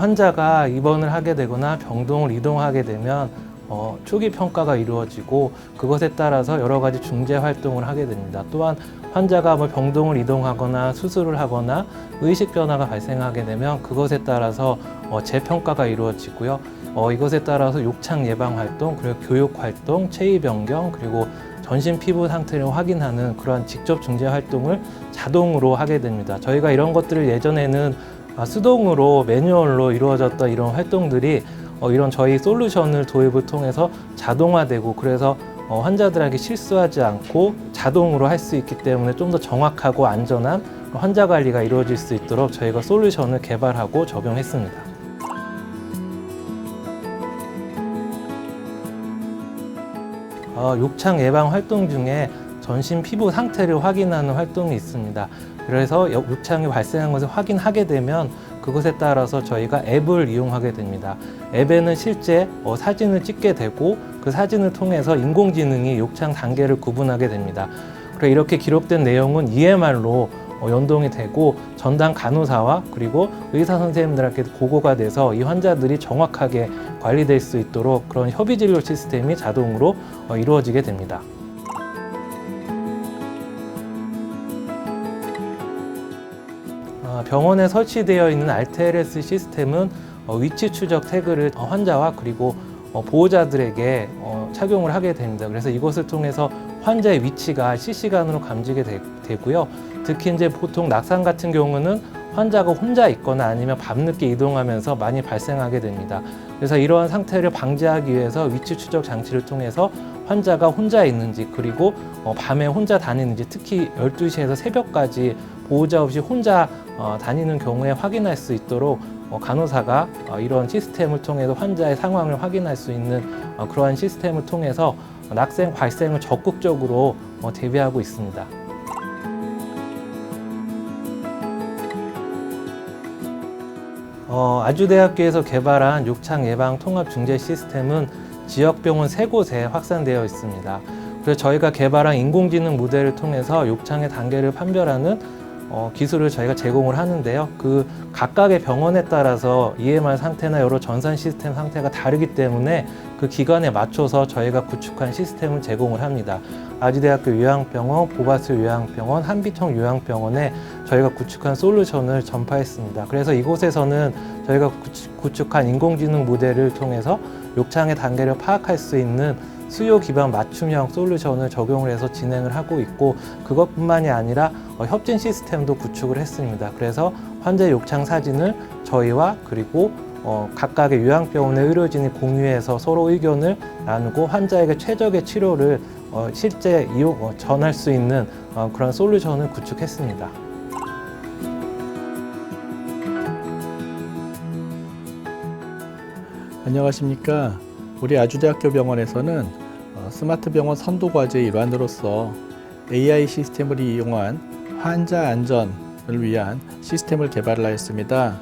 환자가 입원을 하게 되거나 병동을 이동하게 되면 초기 평가가 이루어지고 그것에 따라서 여러 가지 중재 활동을 하게 됩니다. 또한 환자가 병동을 이동하거나 수술을 하거나 의식 변화가 발생하게 되면 그것에 따라서 재평가가 이루어지고요. 이것에 따라서 욕창 예방 활동, 그리고 교육 활동, 체위 변경, 그리고 전신 피부 상태를 확인하는 그러한 직접 중재 활동을 자동으로 하게 됩니다. 저희가 이런 것들을 예전에는 수동으로 매뉴얼로 이루어졌던 이런 활동들이 이런 저희 솔루션을 도입을 통해서 자동화되고, 그래서 환자들에게 실수하지 않고 자동으로 할 수 있기 때문에 좀 더 정확하고 안전한 환자 관리가 이루어질 수 있도록 저희가 솔루션을 개발하고 적용했습니다. 욕창 예방 활동 중에 전신 피부 상태를 확인하는 활동이 있습니다. 그래서 욕창이 발생한 것을 확인하게 되면 그것에 따라서 저희가 앱을 이용하게 됩니다. 앱에는 실제 사진을 찍게 되고 그 사진을 통해서 인공지능이 욕창 단계를 구분하게 됩니다. 이렇게 기록된 내용은 EMR로 연동이 되고 전담 간호사와 그리고 의사 선생님들에게 보고가 돼서 이 환자들이 정확하게 관리될 수 있도록 그런 협의 진료 시스템이 자동으로 이루어지게 됩니다. 병원에 설치되어 있는 RTLS 시스템은 위치 추적 태그를 환자와 그리고 보호자들에게 착용을 하게 됩니다. 그래서 이것을 통해서 환자의 위치가 실시간으로 감지가 되고요. 특히 이제 보통 낙상 같은 경우는 환자가 혼자 있거나 아니면 밤늦게 이동하면서 많이 발생하게 됩니다. 그래서 이러한 상태를 방지하기 위해서 위치 추적 장치를 통해서 환자가 혼자 있는지, 그리고 밤에 혼자 다니는지, 특히 12시에서 새벽까지 보호자 없이 혼자 다니는 경우에 확인할 수 있도록 간호사가 이런 시스템을 통해서 환자의 상황을 확인할 수 있는 그러한 시스템을 통해서 낙상 발생을 적극적으로 대비하고 있습니다. 아주대학교에서 개발한 욕창 예방 통합 중재 시스템은 지역병원 3곳에 확산되어 있습니다. 그래서 저희가 개발한 인공지능 모델을 통해서 욕창의 단계를 판별하는 기술을 저희가 제공을 하는데요. 그 각각의 병원에 따라서 EMR 상태나 여러 전산 시스템 상태가 다르기 때문에 그 기관에 맞춰서 저희가 구축한 시스템을 제공을 합니다. 아주대학교 요양병원, 보바스 요양병원, 한비청 요양병원에 저희가 구축한 솔루션을 전파했습니다. 그래서 이곳에서는 저희가 구축한 인공지능 모델을 통해서 욕창의 단계를 파악할 수 있는 수요 기반 맞춤형 솔루션을 적용을 해서 진행을 하고 있고, 그것뿐만이 아니라 협진 시스템도 구축을 했습니다. 그래서 환자 욕창 사진을 저희와 그리고 각각의 요양병원의 의료진이 공유해서 서로 의견을 나누고 환자에게 최적의 치료를 실제 전할 수 있는 그런 솔루션을 구축했습니다. 안녕하십니까. 우리 아주대학교 병원에서는 스마트 병원 선도 과제의 일환으로서 AI 시스템을 이용한 환자 안전을 위한 시스템을 개발하였습니다.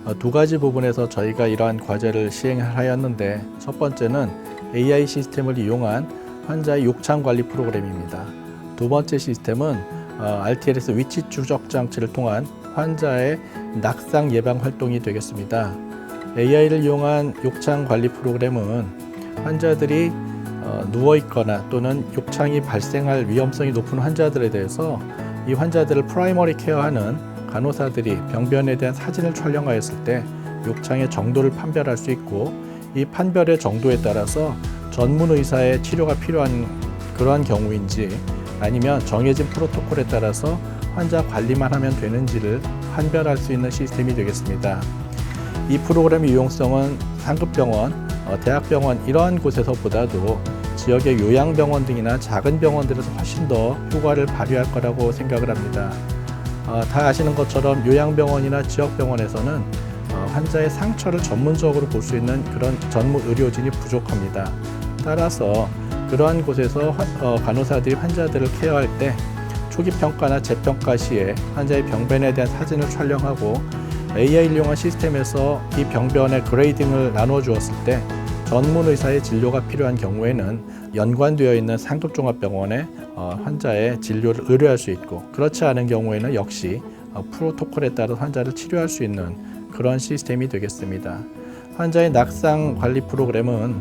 2가지 부분에서 저희가 이러한 과제를 시행하였는데, 첫 번째는 AI 시스템을 이용한 환자의 욕창 관리 프로그램입니다. 2번째 시스템은 RTLS 위치 추적 장치를 통한 환자의 낙상 예방 활동이 되겠습니다. AI를 이용한 욕창 관리 프로그램은 환자들이 누워있거나 또는 욕창이 발생할 위험성이 높은 환자들에 대해서 이 환자들을 프라이머리 케어하는 간호사들이 병변에 대한 사진을 촬영하였을 때 욕창의 정도를 판별할 수 있고, 이 판별의 정도에 따라서 전문 의사의 치료가 필요한 그러한 경우인지 아니면 정해진 프로토콜에 따라서 환자 관리만 하면 되는지를 판별할 수 있는 시스템이 되겠습니다. 이 프로그램의 유용성은 상급병원, 대학병원 이러한 곳에서보다도 지역의 요양병원 등이나 작은 병원들에서 훨씬 더 효과를 발휘할 거라고 생각을 합니다. 다 아시는 것처럼 요양병원이나 지역병원에서는 환자의 상처를 전문적으로 볼 수 있는 그런 전문 의료진이 부족합니다. 따라서 그러한 곳에서 간호사들이 환자들을 케어할 때 초기 평가나 재평가 시에 환자의 병변에 대한 사진을 촬영하고 AI를 이용한 시스템에서 이 병변의 그레이딩을 나누어 주었을 때 전문 의사의 진료가 필요한 경우에는 연관되어 있는 상급종합병원에 환자의 진료를 의뢰할 수 있고, 그렇지 않은 경우에는 역시 프로토콜에 따라 환자를 치료할 수 있는 그런 시스템이 되겠습니다. 환자의 낙상 관리 프로그램은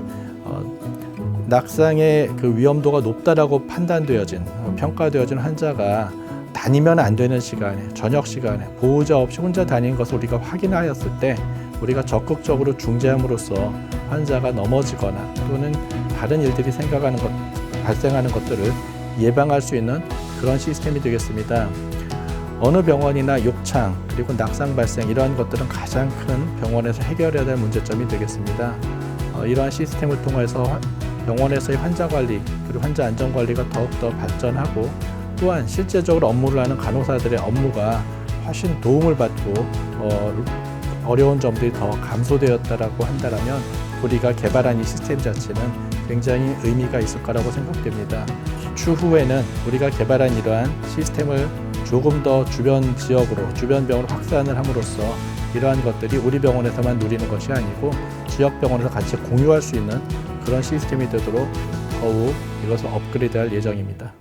낙상의 그 위험도가 높다라고 판단되어진 평가되어진 환자가 다니면 안 되는 시간에 저녁 시간에 보호자 없이 혼자 다니는 것을 우리가 확인하였을 때 우리가 적극적으로 중재함으로써 환자가 넘어지거나 또는 다른 일들이 발생하는 것들을 예방할 수 있는 그런 시스템이 되겠습니다. 어느 병원이나 욕창 그리고 낙상 발생 이러한 것들은 가장 큰 병원에서 해결해야 될 문제점이 되겠습니다. 이러한 시스템을 통해서 병원에서의 환자 관리 그리고 환자 안전 관리가 더욱더 발전하고 또한 실제적으로 업무를 하는 간호사들의 업무가 훨씬 도움을 받고 어려운 점들이 더 감소되었다라고 한다면 우리가 개발한 이 시스템 자체는 굉장히 의미가 있을 거라고 생각됩니다. 추후에는 우리가 개발한 이러한 시스템을 조금 더 주변 지역으로 주변 병원을 확산을 함으로써 이러한 것들이 우리 병원에서만 누리는 것이 아니고 지역 병원에서 같이 공유할 수 있는 그런 시스템이 되도록 더욱 이것을 업그레이드할 예정입니다.